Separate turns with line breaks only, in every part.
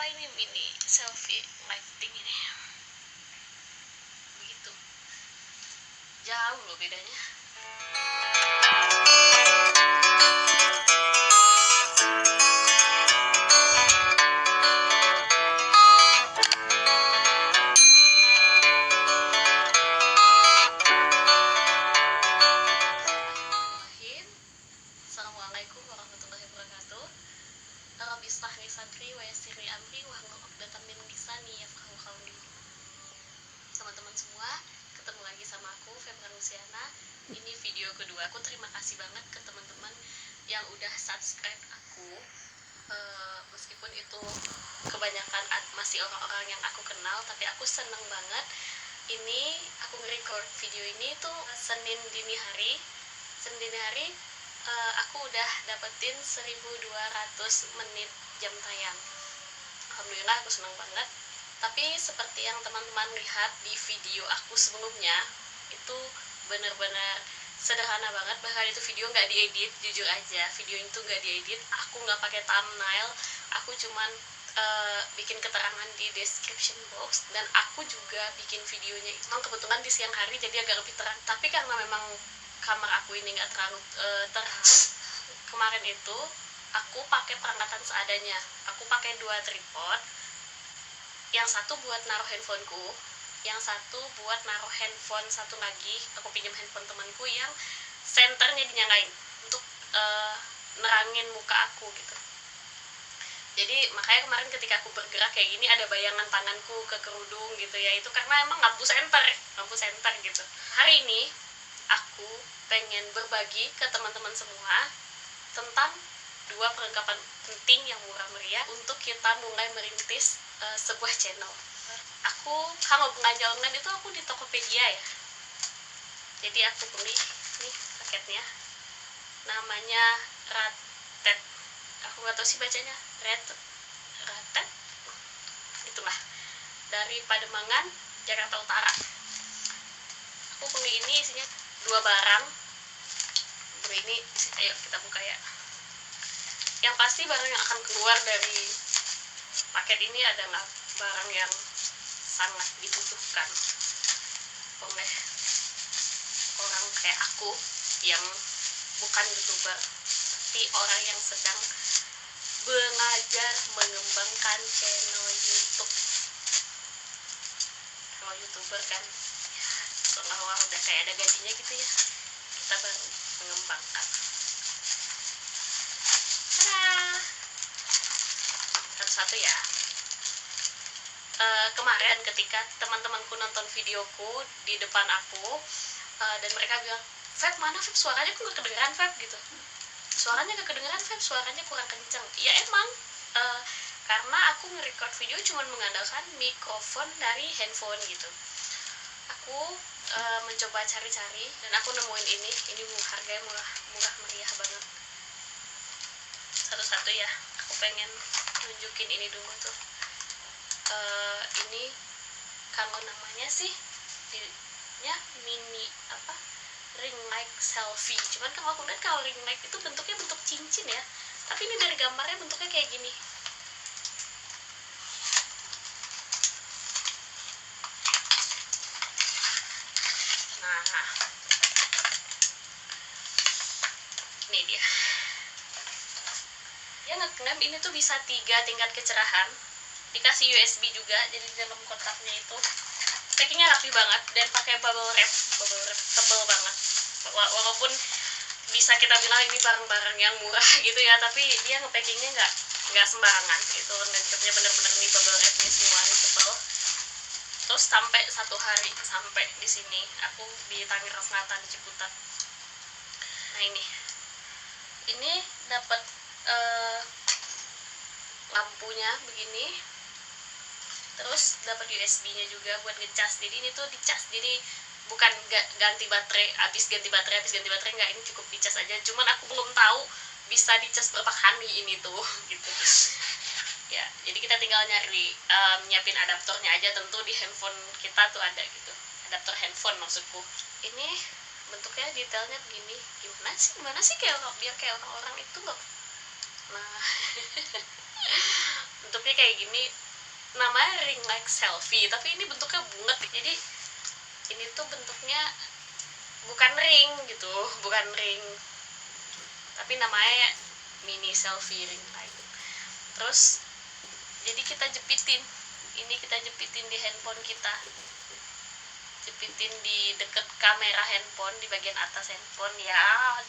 ini mini selfie lighting ini. Begitu. Jauh loh bedanya. Assalamualaikum warahmatullahi wabarakatuh. Rabbi shrah sadri wa yassir li amri wahlul 'uqdatam min lisani yafqahu qawli. Teman-teman semua, ketemu lagi sama aku Febra Luciana. Ini video kedua aku. Terima kasih banget ke teman-teman yang udah subscribe aku. Meskipun itu kebanyakan masih orang-orang yang aku kenal, tapi aku seneng banget. Ini aku nge-record video ini tuh Senin dini hari. Aku udah dapetin 1200 menit jam tayang. Alhamdulillah, aku senang banget. Tapi seperti yang teman-teman lihat di video aku sebelumnya, itu bener-bener sederhana banget. Bahkan itu video nggak diedit, jujur aja, video itu nggak diedit. Aku nggak pakai thumbnail, aku cuman bikin keterangan di description box, dan aku juga bikin videonya memang kebetulan di siang hari jadi agak lebih terang. Tapi karena memang kamar aku ini nggak terlalu terang, kemarin itu aku pakai perangkatan seadanya. Aku pakai 2 tripod, yang satu buat naruh handphoneku, yang satu buat naruh handphone satu lagi. Aku pinjam handphone temanku yang senternya dinyalain untuk nerangin muka aku gitu. Jadi makanya kemarin ketika aku bergerak kayak gini ada bayangan tanganku ke kerudung gitu ya, itu karena emang lampu senter gitu. Hari ini aku pengen berbagi ke teman-teman semua tentang 2 perlengkapan penting yang murah meriah untuk kita mulai merintis sebuah channel. Aku kalau belanja online itu aku di Tokopedia ya. Jadi aku beli nih paketnya, namanya Ratet. Aku nggak tahu sih bacanya Ratet, itulah, dari Pademangan, Jakarta Utara. Aku beli ini isinya 2 barang. Beli ini, ayo kita buka ya. Yang pasti barang yang akan keluar dari paket ini adalah barang yang sangat dibutuhkan oleh orang kayak aku yang bukan YouTuber, tapi orang yang sedang belajar mengembangkan channel YouTube. Kalau YouTuber kan ya seolah-olah udah kayak ada gajinya gitu ya, kita baru mengembangkan. Tada! Satu-satu ya. Kemarin ketika teman-temanku nonton videoku di depan aku, dan mereka bilang, "Feb, mana Feb, suaranya kok gak kedengeran Feb?" gitu. Suaranya gak kedengeran Feb, suaranya kurang kenceng. Ya emang, karena aku nge-record video cuma mengandalkan mikrofon dari handphone gitu. Aku mencoba cari-cari dan aku nemuin ini harganya murah meriah banget. Satu-satu ya, aku pengen nunjukin ini dulu tuh. Ini kalau namanya sih mini ring light selfie. Cuman kalau aku lihat kalau ring light itu bentuknya bentuk cincin ya, tapi ini dari gambarnya bentuknya kayak gini. Nah, ini dia. Dia ngeklaim ini tuh bisa 3 tingkat kecerahan, dikasih USB juga, jadi di dalam kotaknya itu packingnya rapi banget dan pakai bubble wrap tebel banget. Walaupun bisa kita bilang ini barang-barang yang murah gitu ya, tapi dia ngepackingnya nggak sembarangan gitu. Nancapnya bener-bener nih bubble wrapnya semua nih tebel. Terus sampai 1 hari sampai di sini aku di Tangerang Selatan di Ciputat. Nah ini dapat lampunya begini, terus dapat USB-nya juga buat ngecas. Jadi ini tuh dicas, jadi bukan ganti baterai, habis ganti baterai nggak, ini cukup dicas aja. Cuman aku belum tahu bisa dicas berapa kali ini tuh gitu ya. Jadi kita tinggal nyari nyiapin adaptornya aja. Tentu di handphone kita tuh ada gitu, adaptor handphone maksudku. Ini bentuknya detailnya begini. Gimana sih kayak biar kayak orang-orang itu loh. Nah untuk bentuknya kayak gini, namanya ring light selfie, tapi ini bentuknya bulat. Jadi ini tuh bentuknya bukan ring gitu, bukan ring, tapi namanya mini selfie ring light. Terus jadi kita jepitin di handphone kita, jepitin di deket kamera handphone, di bagian atas handphone ya.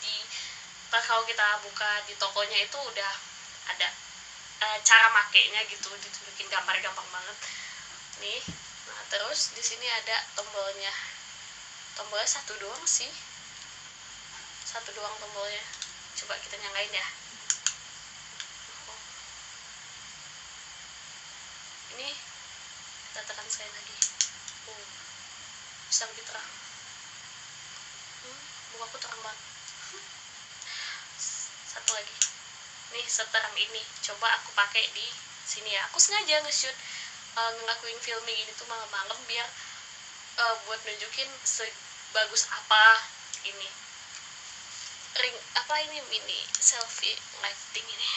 Kalau kita buka di tokonya itu udah ada cara makainya gitu, ditunjukin gambar, gampang banget nih. Nah terus di sini ada tombolnya satu doang sih, satu doang tombolnya. Coba kita nyalain ya. Ini kita tekan sekali lagi. Bisa lebih terang. Mukaku terang banget. Satu lagi. Nih seterang ini. Coba aku pakai di sini ya. Aku sengaja nge-shoot ngelakuin filming ini tuh malam-malam biar buat nunjukin sebagus apa ini ring mini selfie lighting ini.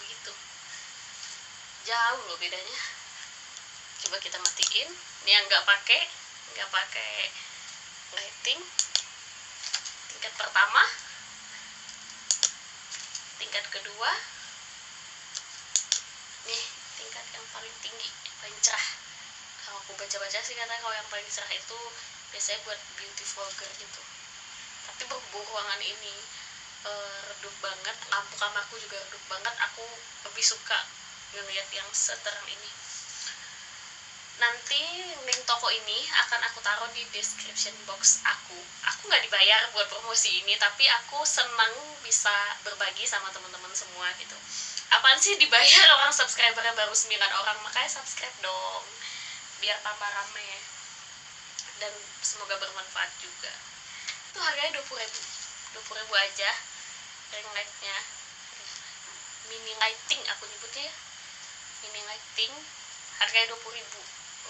Begitu. Jauh loh bedanya. Coba kita matiin. Ini yang nggak pakai lighting. Tingkat pertama, tingkat kedua, nih tingkat yang paling tinggi, paling cerah. Kalau aku baca-baca sih katanya kalau yang paling cerah itu biasanya buat beauty vlogger gitu. Tapi berhubung ruangan ini redup banget, lampu kamarku juga redup banget, aku lebih suka ngeliat yang seterang ini. Nanti link toko ini akan aku taruh di description box aku. Aku nggak dibayar buat promosi ini, tapi aku senang bisa berbagi sama teman-teman semua gitu. Apaan sih dibayar, orang subscribernya baru 9 orang, makanya subscribe dong biar tambah rame dan semoga bermanfaat juga. Itu harganya 20.000 aja ring lightnya, mini lighting aku nyebutnya ya, mini lighting, harganya 20.000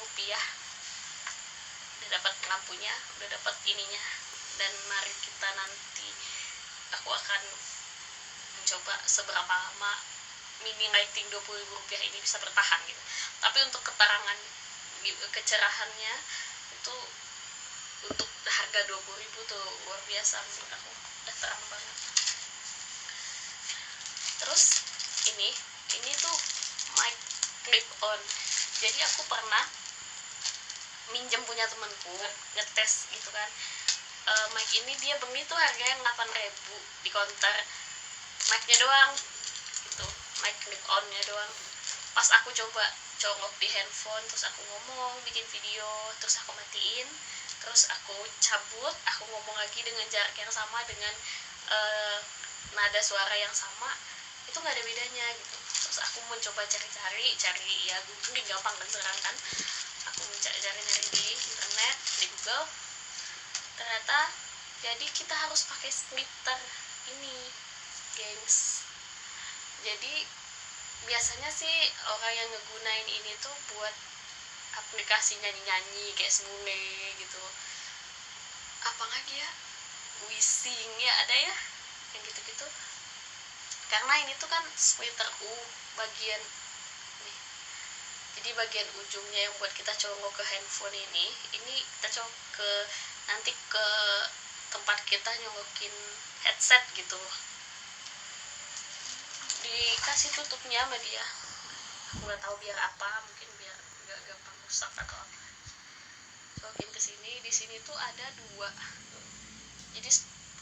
rupiah. Udah dapat lampunya, udah dapat ininya, dan mari kita nanti aku akan mencoba seberapa lama mini lighting 20.000 rupiah ini bisa bertahan gitu. Tapi untuk keterangan, kecerahannya itu untuk harga 20.000 tuh luar biasa menurut aku, udah terang banget. Terus ini tuh mic clip on. Jadi aku pernah minjem punya temenku, ngetes gitu kan. Mic ini dia beli tuh harganya 8.000 di counter, mic-nya doang gitu, mic clip on-nya doang. Pas aku coba colok di handphone, terus aku ngomong, bikin video, terus aku matiin, terus aku cabut, aku ngomong lagi dengan jarak yang sama, dengan nada suara yang sama, itu nggak ada bedanya gitu. Terus aku mencoba cari ya, Google gampang dan sekarang kan, aku mencari di internet, di Google, ternyata jadi kita harus pakai splitter ini, gengs. Jadi biasanya sih orang yang ngegunain ini tuh buat aplikasi nyanyi-nyanyi kayak Smule gitu, apa lagi ya, Wishing ya, ada ya yang gitu-gitu. Karena ini tuh kan splitter bagian nih, jadi bagian ujungnya yang buat kita colok ke handphone ini kita colok ke nanti ke tempat kita nyolokin headset gitu, dikasih tutupnya sama dia. Aku nggak tahu biar apa, mungkin biar nggak gampang rusak atau apa. Colokin ke sini. Di sini tuh ada 2. Jadi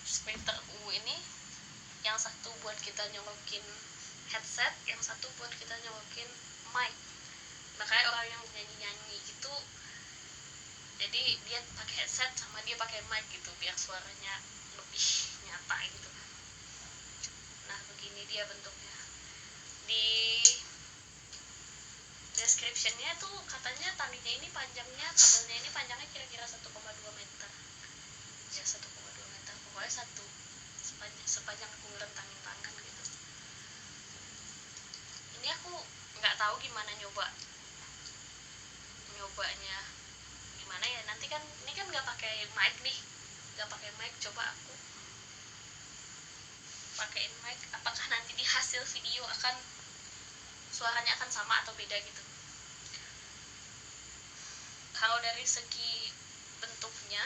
splitter ini yang satu buat kita nyolokin headset, yang satu buat kita nyolokin mic. Makanya orang yang nyanyi-nyanyi gitu, jadi dia pakai headset sama dia pakai mic gitu biar suaranya lebih nyata gitu. Nah begini dia bentuknya. Di descriptionnya tuh katanya talinya ini panjangnya kira-kira 1,2 meter ya, 1,2 meter, pokoknya sepanjang aku ngerentangin tangan gitu. Ini aku nggak tahu gimana nyobanya gimana ya, nanti kan ini kan nggak pakai mic, coba aku pakein mic, apakah nanti di hasil video akan suaranya akan sama atau beda gitu. Kalau dari segi bentuknya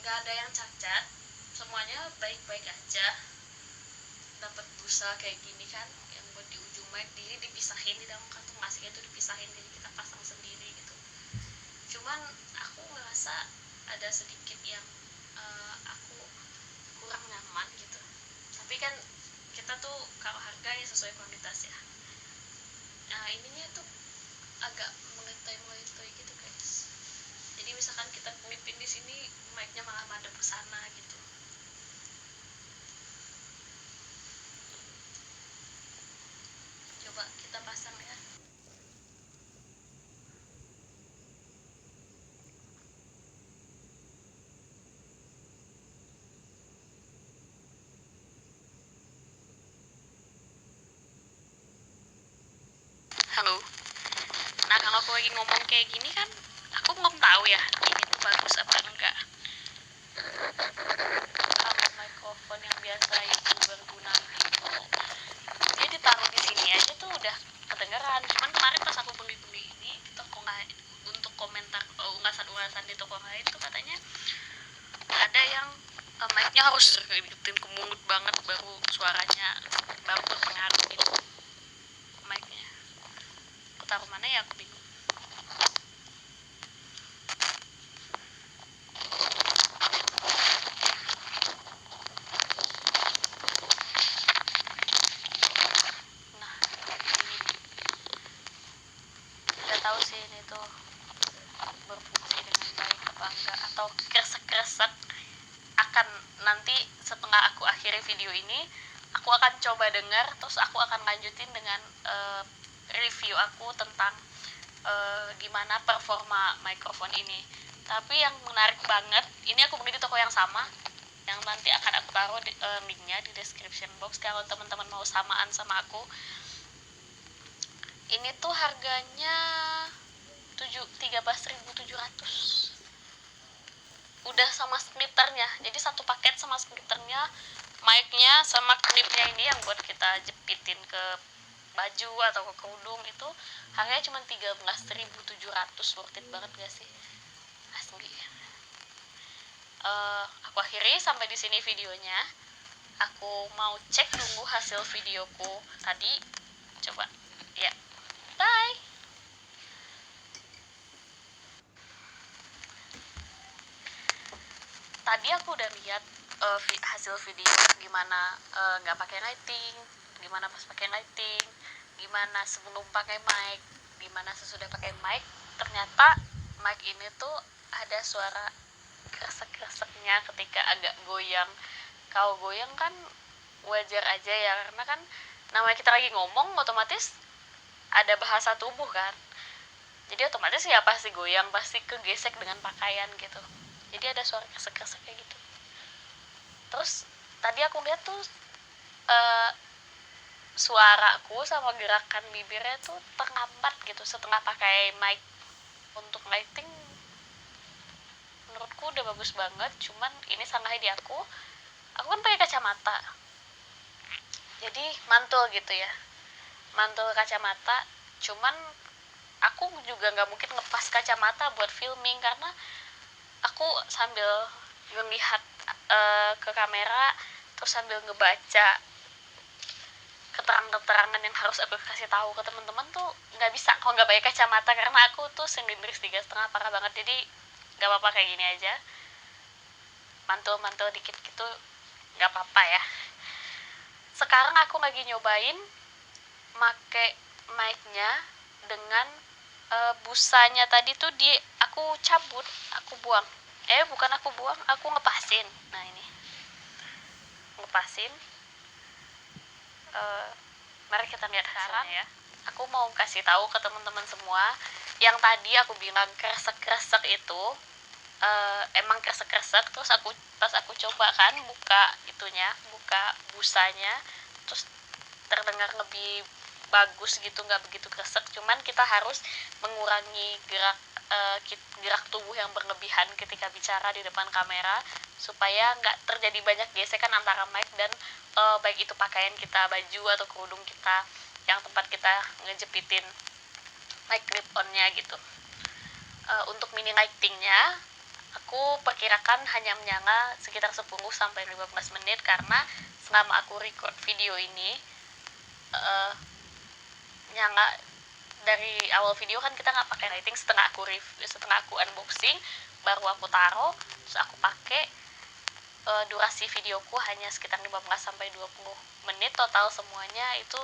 nggak ada yang cacat, semuanya baik-baik aja. Dapat busa kayak gini kan yang buat di ujung mic, jadi dipisahin di dalam kantong plastiknya itu dipisahin, jadi kita pasang sendiri gitu. Cuman aku ngerasa ada sedikit yang aku kurang nyaman gitu. Tapi kan kita tuh kalau harga ya sesuai kualitas ya. Nah ininya tuh agak meletai-meletai gitu guys. Jadi misalkan kita klipin di sini, mic-nya malah madep ke sana gitu. Coba kita pasang ya. Halo. Nah kalau aku lagi ngomong kayak gini kan, aku belum tahu ya ini tuh bagus apa enggak. Kalau mikrofon yang biasa YouTuber gunain itu, dia ditaruh di sini aja tuh udah kedengeran. Cuman kemarin pas aku beli ini di toko lain, untuk komentar ulasan di toko lain tuh katanya ada yang mic-nya harus deketin ke mulut banget baru suaranya baru berpengaruh gitu mic-nya. Aku taruh mana ya, aku bingung. Nah ini nggak tahu sih ini tuh berfungsi dengan baik apa enggak, atau kresek-kresek akan nanti setelah aku akhiri video ini aku akan coba dengar, terus aku akan lanjutin dengan review aku tentang gimana performa mikrofon ini. Tapi yang menarik banget, ini aku beli di toko yang sama, yang nanti akan aku taruh linknya di description box kalau teman-teman mau samaan sama aku. Ini tuh harganya 13.700, udah sama splitternya. Jadi satu paket sama splitternya, mic-nya sama clipnya ini yang buat kita jepitin ke baju atau ke kerudung, itu harganya cuma 13.700. Worth it banget gak sih? Asli. Aku akhiri sampai di sini videonya. Aku mau cek dulu hasil videoku tadi. Coba ya. Bye. Tadi aku udah lihat hasil video gimana nggak pakai lighting, gimana pas pakai lighting, gimana sebelum pakai mic, gimana sesudah pakai mic. Ternyata mic ini tuh ada suara kresek-kreseknya ketika agak goyang. Kalau goyang kan wajar aja ya, karena kan namanya kita lagi ngomong otomatis ada bahasa tubuh kan. Jadi otomatis ya pasti goyang, pasti kegesek dengan pakaian gitu. Jadi ada suara kresek-kresek kayak gitu. Terus tadi aku lihat tuh suaraku sama gerakan bibirnya tuh terlambat gitu setelah pakai mic. Untuk lighting menurutku udah bagus banget, cuman ini salahnya di aku kan pakai kacamata, jadi mantul gitu ya, mantul kacamata. Cuman aku juga nggak mungkin lepas kacamata buat filming, karena aku sambil ngelihat ke kamera terus sambil ngebaca keterangan-keterangan yang harus aku kasih tahu ke teman-teman tuh nggak bisa kalau nggak pakai kacamata, karena aku tuh sendiri 3,5 parah banget. Jadi nggak apa-apa kayak gini aja, mantul-mantul dikit gitu nggak apa-apa ya. Sekarang aku lagi nyobain make mic-nya dengan busanya tadi tuh aku cabut, aku buang. Bukan aku buang, aku ngepasin. Nah ini ngepasin. Mari kita lihat sekarang ya. Aku mau kasih tahu ke teman-teman semua, yang tadi aku bilang kresek-kresek itu emang kresek-kresek. Terus pas aku coba kan buka busanya, terus terdengar lebih bagus gitu, nggak begitu kresek. Cuman kita harus mengurangi gerak tubuh yang berlebihan ketika bicara di depan kamera, supaya nggak terjadi banyak gesekan antara mic dan baik itu pakaian kita, baju atau kerudung kita. yang tempat kita ngejepitin mic clip on-nya gitu. Untuk mini lightingnya aku perkirakan hanya menyala sekitar 10-15 menit, karena selama aku record video ini nyala dari awal video kan kita nggak pakai lighting. Setelah aku unboxing baru aku taruh, terus aku pakai. Durasi videoku hanya sekitar 15-20 menit total semuanya. Itu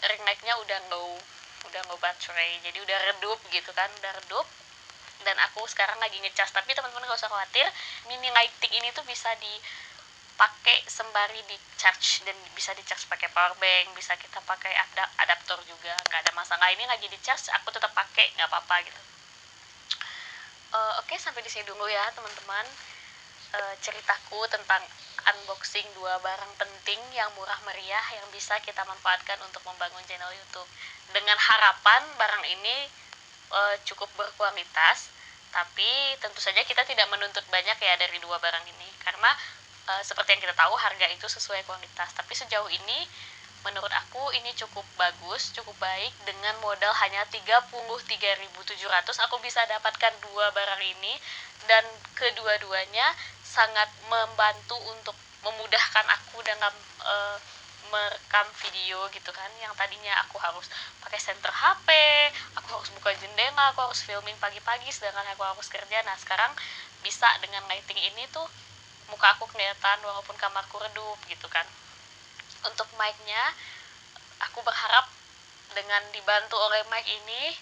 ring light-nya udah low baterai, jadi udah redup gitu kan, udah redup. Dan aku sekarang lagi ngecas, tapi teman-teman gak usah khawatir, mini lighting ini tuh bisa dipakai sembari di charge, dan bisa di charge pakai power bank, bisa kita pakai adaptor juga, nggak ada masalah. Ini lagi di charge, aku tetap pakai, nggak apa-apa gitu. Oke, sampai di sini dulu ya teman-teman, ceritaku tentang unboxing 2 barang penting yang murah meriah yang bisa kita manfaatkan untuk membangun channel YouTube, dengan harapan barang ini cukup berkualitas. Tapi tentu saja kita tidak menuntut banyak ya dari 2 barang ini, karena seperti yang kita tahu harga itu sesuai kualitas. Tapi sejauh ini menurut aku ini cukup bagus, cukup baik. Dengan modal hanya 33.700 aku bisa dapatkan 2 barang ini, dan kedua-duanya sangat membantu untuk memudahkan aku dalam merekam video gitu kan. Yang tadinya aku harus pakai senter HP, aku harus buka jendela, aku harus filming pagi-pagi sedangkan aku harus kerja. Nah sekarang bisa dengan lighting ini tuh muka aku kelihatan walaupun kamarku redup gitu kan. Untuk mic-nya aku berharap dengan dibantu oleh mic ini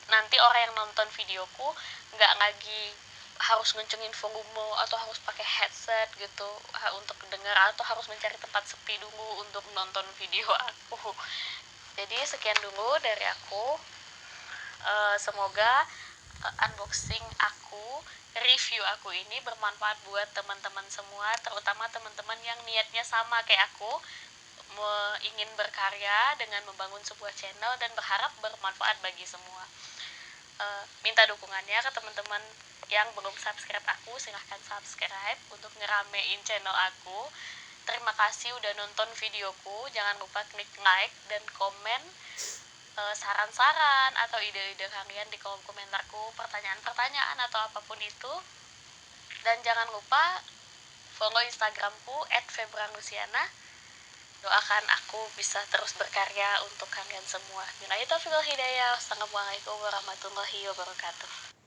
nanti orang yang nonton videoku nggak lagi harus ngencengin volume atau harus pakai headset gitu untuk dengar, atau harus mencari tempat sepi dulu untuk nonton video aku. Jadi sekian dulu dari aku. Semoga unboxing aku, review aku ini bermanfaat buat teman-teman semua, terutama teman-teman yang niatnya sama kayak aku, ingin berkarya dengan membangun sebuah channel dan berharap bermanfaat bagi semua. Minta dukungannya ke teman-teman yang belum subscribe aku, silahkan subscribe untuk ngeramein channel aku. Terima kasih udah nonton videoku. Jangan lupa klik like dan komen saran-saran atau ide-ide kalian di kolom komentarku, pertanyaan-pertanyaan atau apapun itu. Dan jangan lupa follow Instagramku @febranluciana. Doakan aku bisa terus berkarya untuk kalian semua. Bila itu Taufiq wal Hidayah. Wassalamualaikum warahmatullahi wabarakatuh.